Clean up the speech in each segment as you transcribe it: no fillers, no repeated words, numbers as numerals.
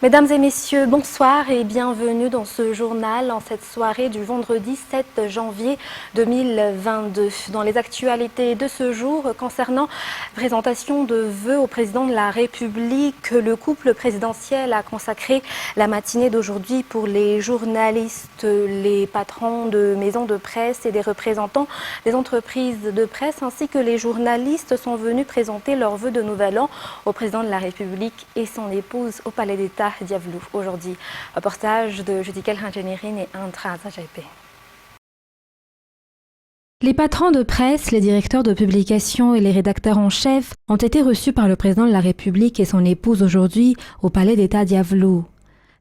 Mesdames et messieurs, bonsoir et bienvenue dans ce journal en cette soirée du vendredi 7 janvier 2022. Dans les actualités de ce jour concernant présentation de vœux au président de la République, le couple présidentiel a consacré la matinée d'aujourd'hui pour les journalistes, les patrons de maisons de presse et des représentants des entreprises de presse ainsi que les journalistes sont venus présenter leurs vœux de nouvel an au président de la République et son épouse au Palais d'État Diavelou aujourd'hui. Reportage de Judikel Ranjanirin et Andra Zajaipé. Les patrons de presse, les directeurs de publication et les rédacteurs en chef ont été reçus par le président de la République et son épouse aujourd'hui au Palais d'État Diavelou.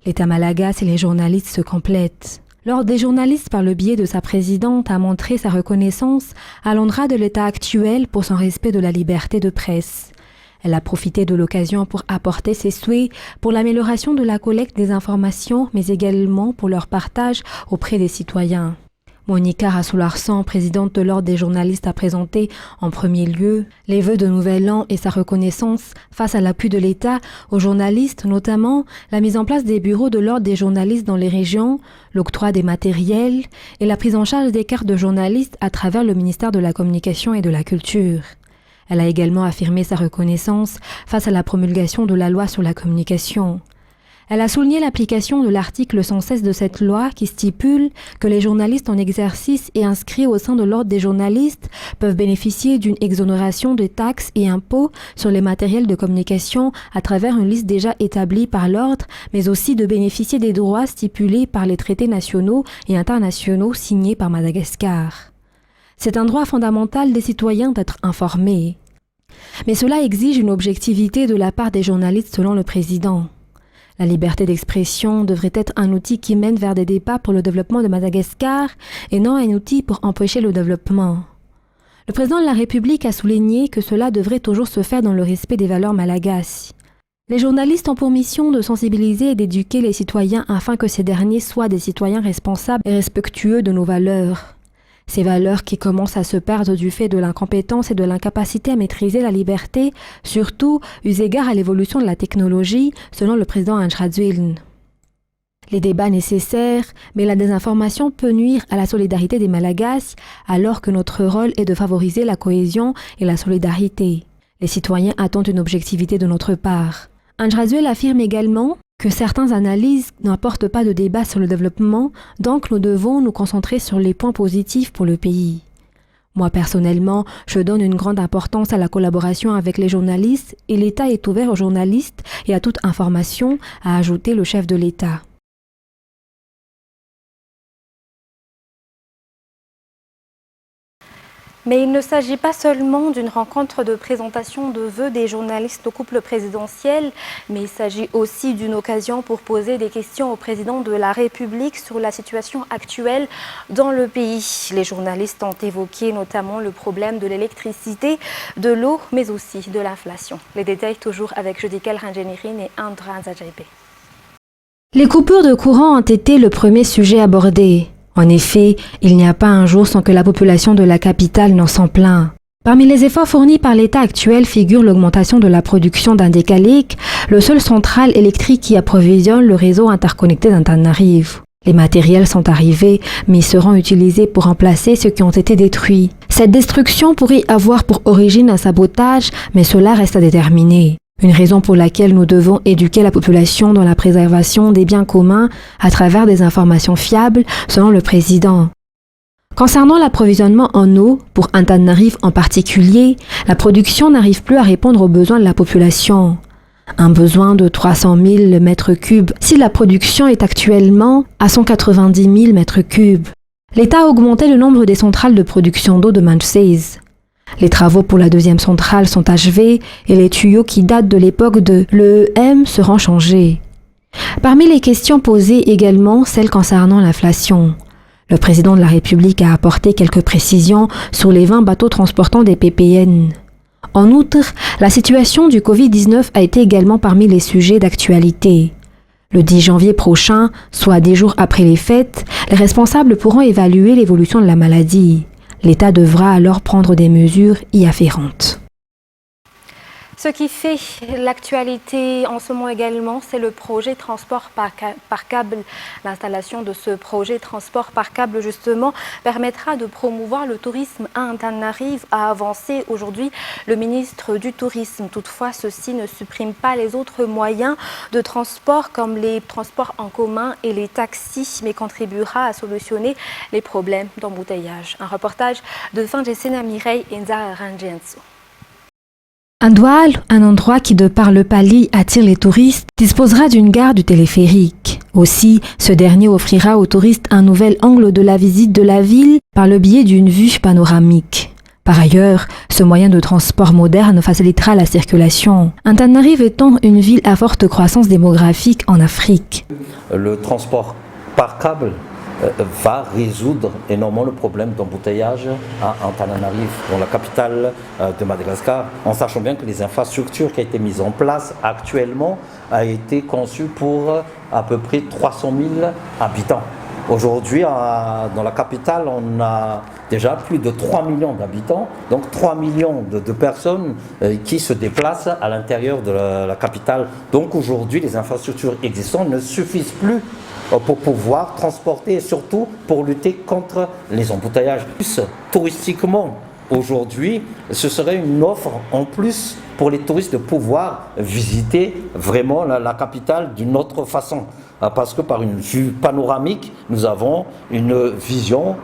L'État malagasy et les journalistes se complètent. L'Ordre des journalistes, par le biais de sa présidente, a montré sa reconnaissance à l'endroit de l'État actuel pour son respect de la liberté de presse. Elle a profité de l'occasion pour apporter ses souhaits pour l'amélioration de la collecte des informations, mais également pour leur partage auprès des citoyens. Monica Rassoularsan, présidente de l'Ordre des journalistes, a présenté en premier lieu les vœux de Nouvel An et sa reconnaissance face à l'appui de l'État aux journalistes, notamment la mise en place des bureaux de l'Ordre des journalistes dans les régions, l'octroi des matériels et la prise en charge des cartes de journalistes à travers le ministère de la Communication et de la Culture. Elle a également affirmé sa reconnaissance face à la promulgation de la loi sur la communication. Elle a souligné l'application de l'article 116 de cette loi qui stipule que les journalistes en exercice et inscrits au sein de l'Ordre des journalistes peuvent bénéficier d'une exonération de taxes et impôts sur les matériels de communication à travers une liste déjà établie par l'Ordre, mais aussi de bénéficier des droits stipulés par les traités nationaux et internationaux signés par Madagascar. C'est un droit fondamental des citoyens d'être informés. Mais cela exige une objectivité de la part des journalistes selon le président. La liberté d'expression devrait être un outil qui mène vers des débats pour le développement de Madagascar et non un outil pour empêcher le développement. Le président de la République a souligné que cela devrait toujours se faire dans le respect des valeurs malagasy. Les journalistes ont pour mission de sensibiliser et d'éduquer les citoyens afin que ces derniers soient des citoyens responsables et respectueux de nos valeurs. Ces valeurs qui commencent à se perdre du fait de l'incompétence et de l'incapacité à maîtriser la liberté, surtout eu égard à l'évolution de la technologie, selon le président Andradzuiln. Les débats nécessaires, mais la désinformation peut nuire à la solidarité des Malagasy, alors que notre rôle est de favoriser la cohésion et la solidarité. Les citoyens attendent une objectivité de notre part. Andradzuiln affirme également que certaines analyses n'apportent pas de débat sur le développement, donc nous devons nous concentrer sur les points positifs pour le pays. Moi personnellement, je donne une grande importance à la collaboration avec les journalistes et l'État est ouvert aux journalistes et à toute information, a ajouté le chef de l'État. Mais il ne s'agit pas seulement d'une rencontre de présentation de vœux des journalistes au couple présidentiel, mais il s'agit aussi d'une occasion pour poser des questions au président de la République sur la situation actuelle dans le pays. Les journalistes ont évoqué notamment le problème de l'électricité, de l'eau, mais aussi de l'inflation. Les détails toujours avec Judikel Ranjanirin et Andra Zajaipé. Les coupures de courant ont été le premier sujet abordé. En effet, il n'y a pas un jour sans que la population de la capitale n'en s'en plaint. Parmi les efforts fournis par l'État actuel figure l'augmentation de la production d'Indécalic, le seul central électrique qui approvisionne le réseau interconnecté d'Antananarivo. Les matériels sont arrivés, mais ils seront utilisés pour remplacer ceux qui ont été détruits. Cette destruction pourrait avoir pour origine un sabotage, mais cela reste à déterminer. Une raison pour laquelle nous devons éduquer la population dans la préservation des biens communs à travers des informations fiables, selon le président. Concernant l'approvisionnement en eau, pour Antananarivo en particulier, la production n'arrive plus à répondre aux besoins de la population. Un besoin de 300 000 mètres cubes si la production est actuellement à 190 000 mètres cubes. L'État a augmenté le nombre des centrales de production d'eau de Manchseize. Les travaux pour la deuxième centrale sont achevés et les tuyaux qui datent de l'époque de l'EEM seront changés. Parmi les questions posées également, celles concernant l'inflation. Le président de la République a apporté quelques précisions sur les 20 bateaux transportant des PPN. En outre, la situation du Covid-19 a été également parmi les sujets d'actualité. Le 10 janvier prochain, soit 10 jours après les fêtes, les responsables pourront évaluer l'évolution de la maladie. L'État devra alors prendre des mesures y afférentes. Ce qui fait l'actualité en ce moment également, c'est le projet transport par câble. L'installation de ce projet transport par câble, justement, permettra de promouvoir le tourisme à Antananarive, a avancé aujourd'hui le ministre du Tourisme. Toutefois, ceci ne supprime pas les autres moyens de transport comme les transports en commun et les taxis, mais contribuera à solutionner les problèmes d'embouteillage. Un reportage de Fangesena Mireille et Nzara Rangenso. Andoual, un endroit qui, de par le pali, attire les touristes, disposera d'une gare du téléphérique. Aussi, ce dernier offrira aux touristes un nouvel angle de la visite de la ville par le biais d'une vue panoramique. Par ailleurs, ce moyen de transport moderne facilitera la circulation. Antananarive étant une ville à forte croissance démographique en Afrique. Le transport par câble va résoudre énormément le problème d'embouteillage à Antananarive, dans la capitale de Madagascar, en sachant bien que les infrastructures qui ont été mises en place actuellement ont été conçues pour à peu près 300 000 habitants. Aujourd'hui, dans la capitale, on a déjà plus de 3 millions d'habitants, donc 3 millions de personnes qui se déplacent à l'intérieur de la capitale. Donc aujourd'hui, les infrastructures existantes ne suffisent plus pour pouvoir transporter et surtout pour lutter contre les embouteillages. Plus touristiquement, aujourd'hui, ce serait une offre en plus pour les touristes de pouvoir visiter vraiment la capitale d'une autre façon. Parce que par une vue panoramique, nous avons une vision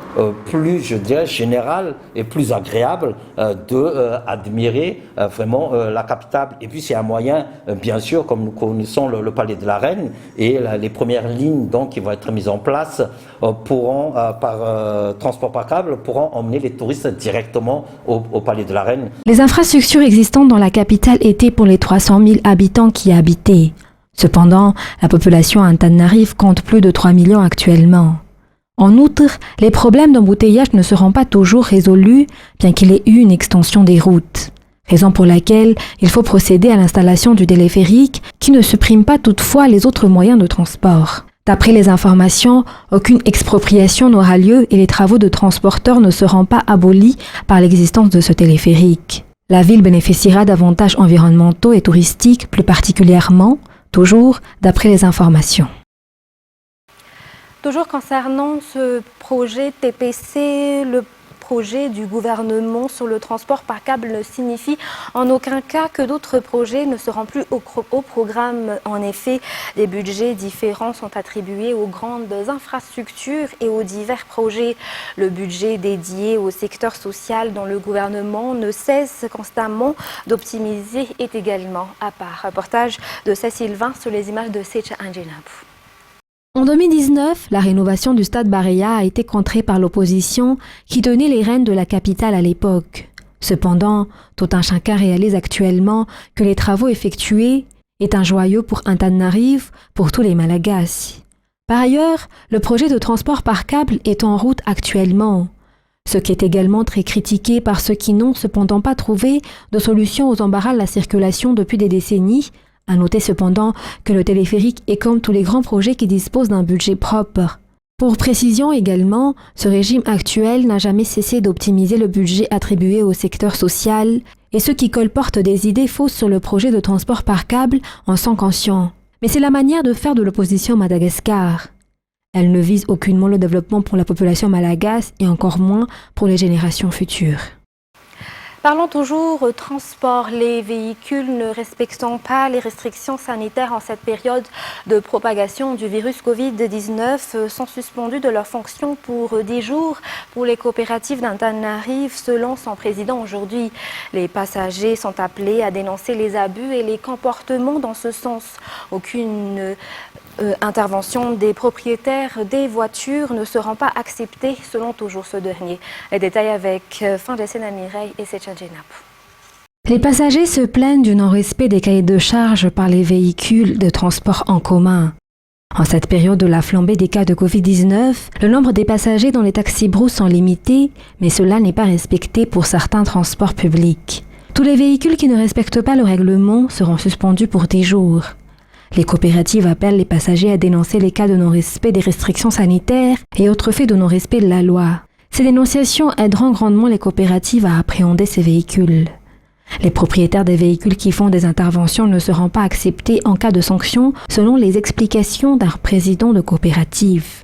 plus, je dirais, générale et plus agréable d'admirer vraiment la capitale. Et puis c'est un moyen, bien sûr, comme nous connaissons le Palais de la Reine, et les premières lignes donc, qui vont être mises en place pourront, par transport par câble, pourront emmener les touristes directement au Palais de la Reine. Les infrastructures existantes dans la capitale étaient pour les 300 000 habitants qui y habitaient. Cependant, la population à Antananarive compte plus de 3 millions actuellement. En outre, les problèmes d'embouteillage ne seront pas toujours résolus, bien qu'il y ait eu une extension des routes. Raison pour laquelle il faut procéder à l'installation du téléphérique, qui ne supprime pas toutefois les autres moyens de transport. D'après les informations, aucune expropriation n'aura lieu et les travaux de transporteurs ne seront pas abolis par l'existence de ce téléphérique. La ville bénéficiera d'avantages environnementaux et touristiques plus particulièrement, toujours d'après les informations. Toujours concernant ce projet TPC, le projet du gouvernement sur le transport par câble ne signifie en aucun cas que d'autres projets ne seront plus au programme. En effet, des budgets différents sont attribués aux grandes infrastructures et aux divers projets. Le budget dédié au secteur social dont le gouvernement ne cesse constamment d'optimiser est également à part. Reportage de Cécile Vin sur les images de Secha Angenabu. En 2019, la rénovation du stade Baréa a été contrée par l'opposition qui tenait les rênes de la capitale à l'époque. Cependant, Totin Chacun réalise actuellement que les travaux effectués est un joyau pour Antananarive, pour tous les Malagasy. Par ailleurs, le projet de transport par câble est en route actuellement, ce qui est également très critiqué par ceux qui n'ont cependant pas trouvé de solution aux embarras de la circulation depuis des décennies. À noter cependant que le téléphérique est comme tous les grands projets qui disposent d'un budget propre. Pour précision également, ce régime actuel n'a jamais cessé d'optimiser le budget attribué au secteur social et ceux qui colportent des idées fausses sur le projet de transport par câble en sont conscients. Mais c'est la manière de faire de l'opposition à Madagascar. Elle ne vise aucunement le développement pour la population malagasy et encore moins pour les générations futures. Parlons toujours transport. Les véhicules ne respectant pas les restrictions sanitaires en cette période de propagation du virus Covid-19 sont suspendus de leur fonction pour 10 jours pour les coopératives d'Antananarive, selon son président aujourd'hui. Les passagers sont appelés à dénoncer les abus et les comportements dans ce sens. Aucune intervention des propriétaires des voitures ne seront pas acceptées selon toujours ce dernier. Les détails avec Fangesena Mireille et Secha Angenabu. Les passagers se plaignent du non-respect des cahiers de charges par les véhicules de transport en commun. En cette période de la flambée des cas de Covid-19, le nombre des passagers dans les taxis-brous sont limités, mais cela n'est pas respecté pour certains transports publics. Tous les véhicules qui ne respectent pas le règlement seront suspendus pour 10 jours. Les coopératives appellent les passagers à dénoncer les cas de non-respect des restrictions sanitaires et autres faits de non-respect de la loi. Ces dénonciations aideront grandement les coopératives à appréhender ces véhicules. Les propriétaires des véhicules qui font des interventions ne seront pas acceptés en cas de sanction, selon les explications d'un président de coopérative.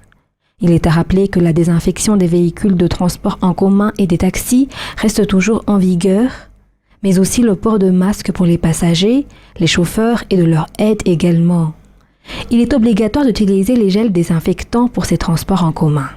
Il est à rappeler que la désinfection des véhicules de transport en commun et des taxis reste toujours en vigueur, mais aussi le port de masques pour les passagers, les chauffeurs et de leur aide également. Il est obligatoire d'utiliser les gels désinfectants pour ces transports en commun.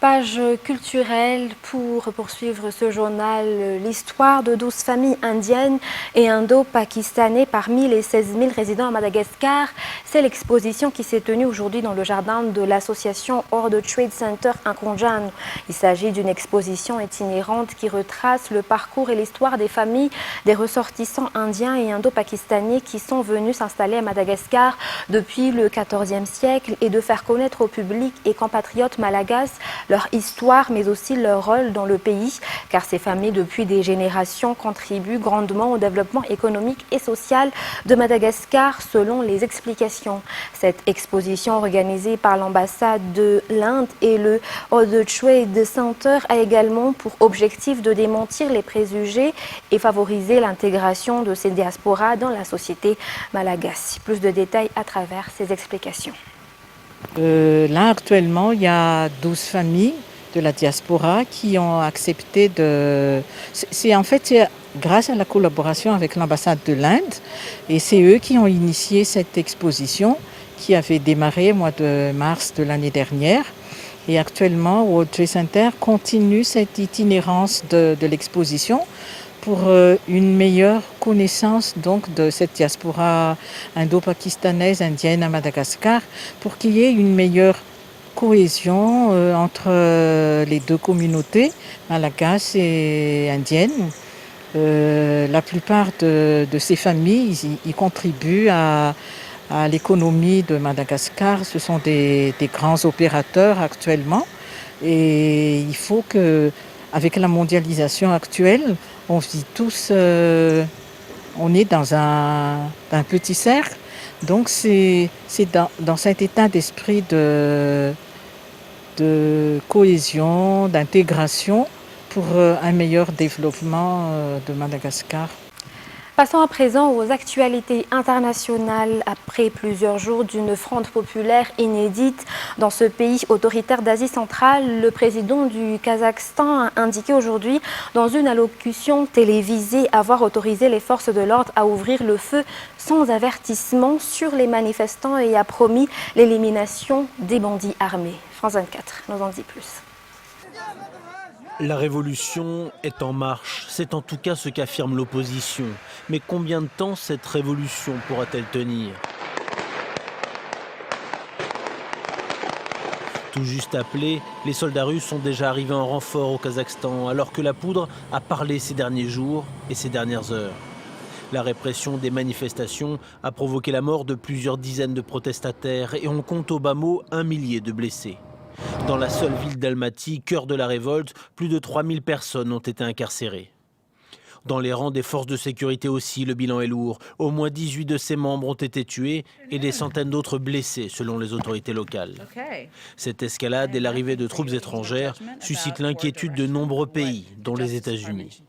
Page culturelle pour poursuivre ce journal, l'histoire de 12 familles indiennes et indo-pakistanais parmi les 16 000 résidents à Madagascar. C'est l'exposition qui s'est tenue aujourd'hui dans le jardin de l'association World Trade Center Inkonjan. Il s'agit d'une exposition itinérante qui retrace le parcours et l'histoire des familles des ressortissants indiens et indo-pakistanais qui sont venus s'installer à Madagascar depuis le XIVe siècle et de faire connaître au public et compatriotes malagasy leur histoire, mais aussi leur rôle dans le pays, car ces familles, depuis des générations, contribuent grandement au développement économique et social de Madagascar, selon les explications. Cette exposition organisée par l'ambassade de l'Inde et le World Trade Center a également pour objectif de démentir les préjugés et favoriser l'intégration de ces diasporas dans la société malagasy. Plus de détails à travers ces explications. Là, actuellement, il y a 12 familles de la diaspora qui ont accepté de... C'est en fait grâce à la collaboration avec l'ambassade de l'Inde, et c'est eux qui ont initié cette exposition qui avait démarré au mois de mars de l'année dernière. Et actuellement, World Trade Center continue cette itinérance de l'exposition pour une meilleure connaissance donc de cette diaspora indo-pakistanaise indienne à Madagascar, pour qu'il y ait une meilleure cohésion entre les deux communautés, malagasy et indiennes. La plupart de ces familles ils contribuent à l'économie de Madagascar. Ce sont des grands opérateurs actuellement, et il faut que, avec la mondialisation actuelle, on vit tous, on est dans un petit cercle, donc c'est dans cet état d'esprit de cohésion, d'intégration pour un meilleur développement de Madagascar. Passons à présent aux actualités internationales. Après plusieurs jours d'une fronde populaire inédite dans ce pays autoritaire d'Asie centrale, le président du Kazakhstan a indiqué aujourd'hui dans une allocution télévisée avoir autorisé les forces de l'ordre à ouvrir le feu sans avertissement sur les manifestants et a promis l'élimination des bandits armés. France 24 nous en dit plus. La révolution est en marche, c'est en tout cas ce qu'affirme l'opposition. Mais combien de temps cette révolution pourra-t-elle tenir ? Tout juste appelés, les soldats russes sont déjà arrivés en renfort au Kazakhstan, alors que la poudre a parlé ces derniers jours et ces dernières heures. La répression des manifestations a provoqué la mort de plusieurs dizaines de protestataires et on compte au bas mot 1 millier de blessés. Dans la seule ville d'Almaty, cœur de la révolte, plus de 3000 personnes ont été incarcérées. Dans les rangs des forces de sécurité aussi, le bilan est lourd. Au moins 18 de ses membres ont été tués et des centaines d'autres blessés, selon les autorités locales. Cette escalade et l'arrivée de troupes étrangères suscitent l'inquiétude de nombreux pays, dont les États-Unis.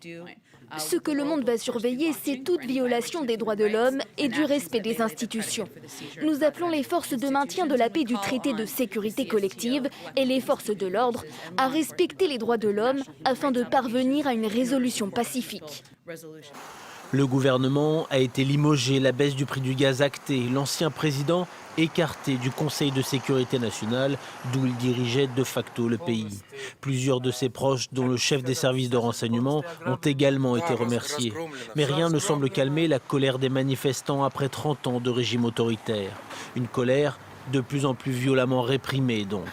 Ce que le monde va surveiller, c'est toute violation des droits de l'homme et du respect des institutions. Nous appelons les forces de maintien de la paix du traité de sécurité collective et les forces de l'ordre à respecter les droits de l'homme afin de parvenir à une résolution pacifique. Le gouvernement a été limogé, la baisse du prix du gaz actée, l'ancien président écarté du Conseil de sécurité nationale, d'où il dirigeait de facto le pays. Plusieurs de ses proches, dont le chef des services de renseignement, ont également été remerciés. Mais rien ne semble calmer la colère des manifestants après 30 ans de régime autoritaire. Une colère de plus en plus violemment réprimée donc.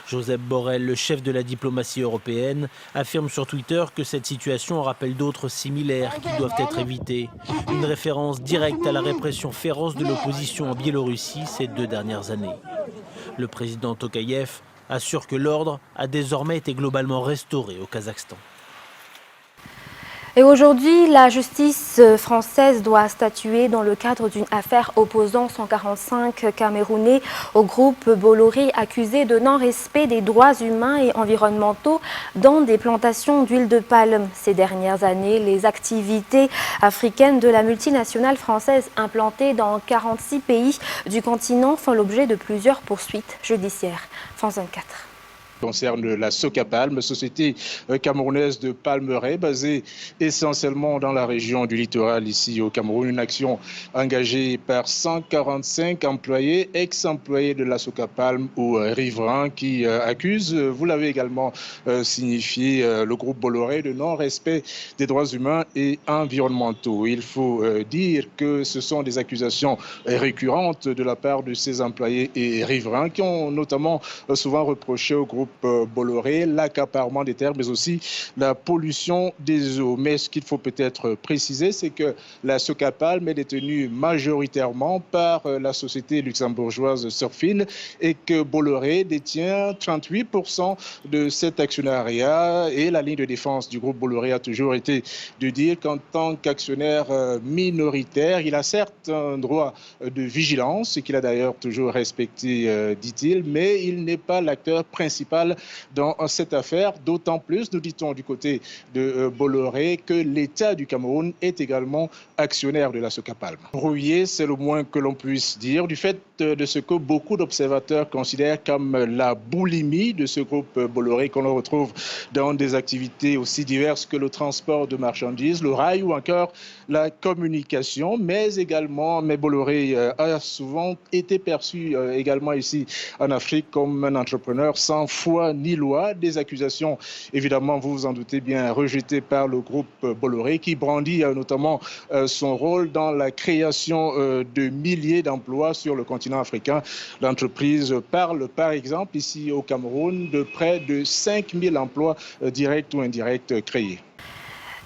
Josep Borrell, le chef de la diplomatie européenne, affirme sur Twitter que cette situation rappelle d'autres similaires qui doivent être évitées. Une référence directe à la répression féroce de l'opposition en Biélorussie ces 2 dernières années. Le président Tokayev assure que l'ordre a désormais été globalement restauré au Kazakhstan. Et aujourd'hui, la justice française doit statuer dans le cadre d'une affaire opposant 145 Camerounais au groupe Bolloré accusé de non-respect des droits humains et environnementaux dans des plantations d'huile de palme. Ces dernières années, les activités africaines de la multinationale française implantée dans 46 pays du continent font l'objet de plusieurs poursuites judiciaires. France 24. Concerne la Socapalm, société camerounaise de palmeraie basée essentiellement dans la région du littoral ici au Cameroun. Une action engagée par 145 employés, ex-employés de la Socapalm ou riverains qui accusent, vous l'avez également signifié, le groupe Bolloré de non-respect des droits humains et environnementaux. Il faut dire que ce sont des accusations récurrentes de la part de ces employés et riverains qui ont notamment souvent reproché au groupe Bolloré l'accaparement des terres, mais aussi la pollution des eaux. Mais ce qu'il faut peut-être préciser, c'est que la Socapalm est détenue majoritairement par la société luxembourgeoise Surfin et que Bolloré détient 38% de cet actionnariat. Et la ligne de défense du groupe Bolloré a toujours été de dire qu'en tant qu'actionnaire minoritaire, il a certes un droit de vigilance, qu'il a d'ailleurs toujours respecté, dit-il, mais il n'est pas l'acteur principal dans cette affaire, d'autant plus, nous dit-on du côté de Bolloré, que l'État du Cameroun est également actionnaire de la Socapalm. Rouillé, c'est le moins que l'on puisse dire, du fait de ce que beaucoup d'observateurs considèrent comme la boulimie de ce groupe Bolloré qu'on retrouve dans des activités aussi diverses que le transport de marchandises, le rail ou encore la communication, mais Bolloré a souvent été perçu également ici en Afrique comme un entrepreneur sans foi ni loi, des accusations évidemment, vous vous en doutez bien, rejetées par le groupe Bolloré qui brandit notamment son rôle dans la création de milliers d'emplois sur le continent africain. L'entreprise parle par exemple ici au Cameroun de près de 5000 emplois directs ou indirects créés.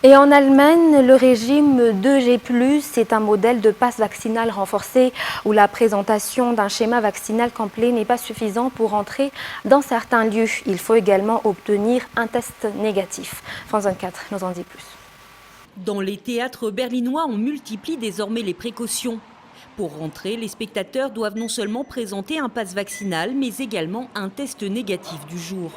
Et en Allemagne, le régime 2G+, c'est un modèle de passe vaccinal renforcé où la présentation d'un schéma vaccinal complet n'est pas suffisant pour entrer dans certains lieux. Il faut également obtenir un test négatif. France 24 nous en dit plus. Dans les théâtres berlinois, on multiplie désormais les précautions. Pour rentrer, les spectateurs doivent non seulement présenter un passe vaccinal, mais également un test négatif du jour.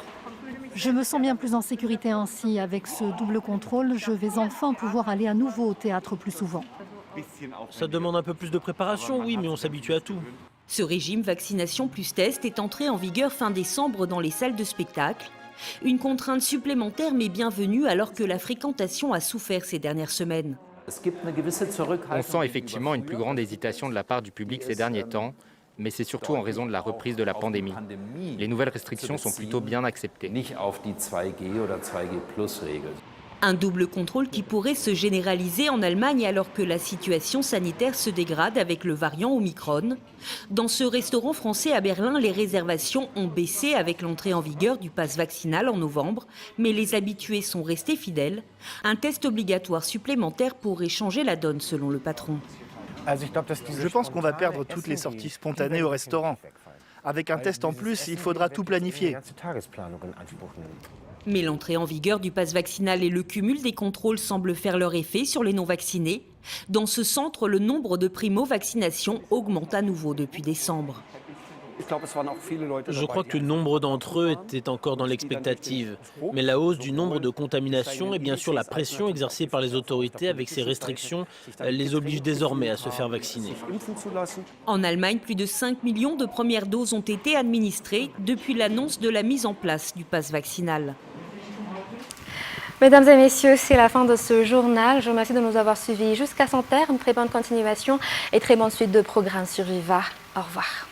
Je me sens bien plus en sécurité ainsi. Avec ce double contrôle, je vais enfin pouvoir aller à nouveau au théâtre plus souvent. Ça demande un peu plus de préparation, oui, mais on s'habitue à tout. Ce régime vaccination plus test est entré en vigueur fin décembre dans les salles de spectacle. Une contrainte supplémentaire mais bienvenue alors que la fréquentation a souffert ces dernières semaines. On sent effectivement une plus grande hésitation de la part du public ces derniers temps, mais c'est surtout en raison de la reprise de la pandémie. Les nouvelles restrictions sont plutôt bien acceptées. Un double contrôle qui pourrait se généraliser en Allemagne alors que la situation sanitaire se dégrade avec le variant Omicron. Dans ce restaurant français à Berlin, les réservations ont baissé avec l'entrée en vigueur du pass vaccinal en novembre, mais les habitués sont restés fidèles. Un test obligatoire supplémentaire pourrait changer la donne selon le patron. Je pense qu'on va perdre toutes les sorties spontanées au restaurant. Avec un test en plus, il faudra tout planifier. Mais l'entrée en vigueur du pass vaccinal et le cumul des contrôles semblent faire leur effet sur les non-vaccinés. Dans ce centre, le nombre de primo-vaccinations augmente à nouveau depuis décembre. Je crois que nombre d'entre eux étaient encore dans l'expectative. Mais la hausse du nombre de contaminations et bien sûr la pression exercée par les autorités avec ces restrictions les oblige désormais à se faire vacciner. En Allemagne, plus de 5 millions de premières doses ont été administrées depuis l'annonce de la mise en place du pass vaccinal. Mesdames et messieurs, c'est la fin de ce journal. Je vous remercie de nous avoir suivis jusqu'à son terme. Très bonne continuation et très bonne suite de programmes sur Viva. Au revoir.